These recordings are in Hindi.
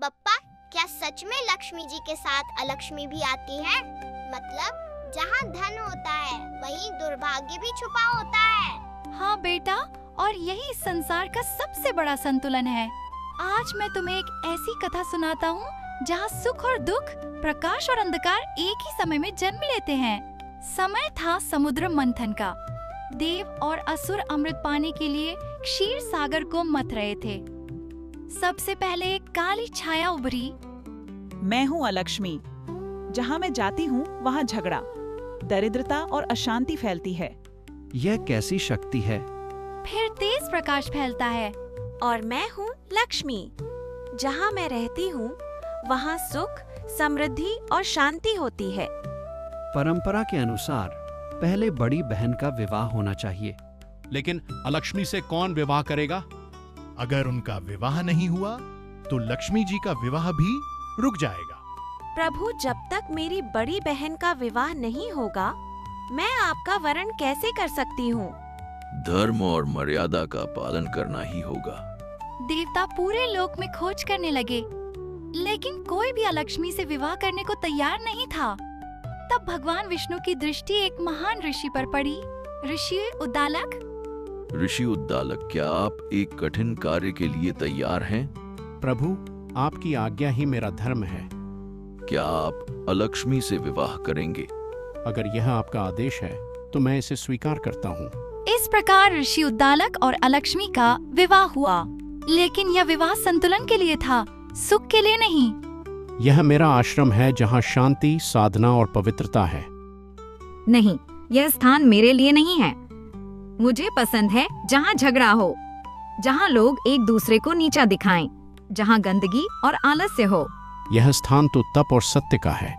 बप्पा, क्या सच में लक्ष्मी जी के साथ अलक्ष्मी भी आती है? मतलब जहाँ धन होता है वहीं दुर्भाग्य भी छुपा होता है। हाँ बेटा, और यही इस संसार का सबसे बड़ा संतुलन है। आज मैं तुम्हें एक ऐसी कथा सुनाता हूँ जहाँ सुख और दुख, प्रकाश और अंधकार एक ही समय में जन्म लेते हैं। समय था समुद्र मंथन का। देव और असुर अमृत पाने के लिए क्षीर सागर को मथ रहे थे। सबसे पहले एक काली छाया उभरी। मैं हूँ अलक्ष्मी। जहाँ मैं जाती हूँ वहाँ झगड़ा, दरिद्रता और अशांति फैलती है। यह कैसी शक्ति है? फिर तेज प्रकाश फैलता है। और मैं हूँ लक्ष्मी। जहाँ मैं रहती हूँ वहाँ सुख, समृद्धि और शांति होती है। परंपरा के अनुसार पहले बड़ी बहन का विवाह होना चाहिए। लेकिन अलक्ष्मी से कौन विवाह करेगा? अगर उनका विवाह नहीं हुआ तो लक्ष्मी जी का विवाह भी रुक जाएगा। प्रभु, जब तक मेरी बड़ी बहन का विवाह नहीं होगा, मैं आपका वरण कैसे कर सकती हूँ? धर्म और मर्यादा का पालन करना ही होगा। देवता पूरे लोक में खोज करने लगे, लेकिन कोई भी अलक्ष्मी से विवाह करने को तैयार नहीं था। तब भगवान विष्णु की दृष्टि एक महान ऋषि पर पड़ी, ऋषि उद्दालक। ऋषि उद्दालक, क्या आप एक कठिन कार्य के लिए तैयार हैं? प्रभु, आपकी आज्ञा ही मेरा धर्म है। क्या आप अलक्ष्मी से विवाह करेंगे? अगर यह आपका आदेश है तो मैं इसे स्वीकार करता हूँ। इस प्रकार ऋषि उद्दालक और अलक्ष्मी का विवाह हुआ, लेकिन यह विवाह संतुलन के लिए था, सुख के लिए नहीं। यह मेरा आश्रम है जहाँ शांति, साधना और पवित्रता है। नहीं, यह स्थान मेरे लिए नहीं है। मुझे पसंद है जहाँ झगड़ा हो, जहाँ लोग एक दूसरे को नीचा दिखाएं, जहाँ गंदगी और आलस्य हो। यह स्थान तो तप और सत्य का है।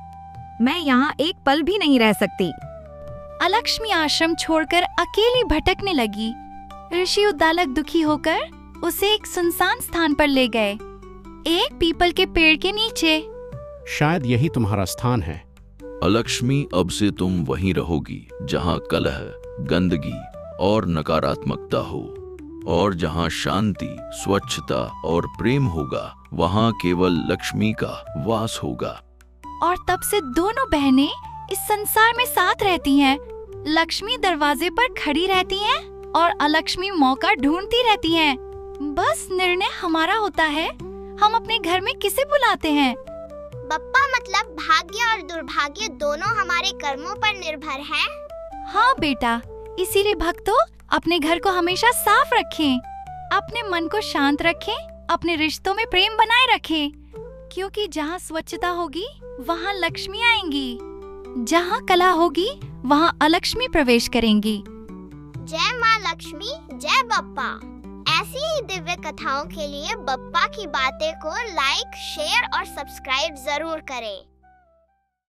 मैं यहाँ एक पल भी नहीं रह सकती। अलक्ष्मी आश्रम छोड़कर अकेली भटकने लगी। ऋषि उद्दालक दुखी होकर उसे एक सुनसान स्थान पर ले गए, एक पीपल के पेड़ के नीचे। शायद यही तुम्हारा स्थान है। अलक्ष्मी, अब से तुम वहीं रहोगी जहाँ कलह, गंदगी और नकारात्मकता हो, और जहाँ शांति, स्वच्छता और प्रेम होगा वहाँ केवल लक्ष्मी का वास होगा। और तब से दोनों बहनें इस संसार में साथ रहती हैं। लक्ष्मी दरवाजे पर खड़ी रहती हैं और अलक्ष्मी मौका ढूंढती रहती हैं। बस निर्णय हमारा होता है, हम अपने घर में किसे बुलाते हैं। बप्पा, मतलब भाग्य और दुर्भाग्य दोनों हमारे कर्मों पर निर्भर हैं। हाँ बेटा, इसीलिए भक्तों अपने घर को हमेशा साफ रखें, अपने मन को शांत रखें, अपने रिश्तों में प्रेम बनाए रखें, क्योंकि जहाँ स्वच्छता होगी वहाँ लक्ष्मी आएंगी, जहाँ कला होगी वहाँ अलक्ष्मी प्रवेश करेंगी। जय माँ लक्ष्मी, जय बप्पा। ऐसी ही दिव्य कथाओं के लिए बप्पा की बातें को लाइक, शेयर और सब्सक्राइब जरूर करें।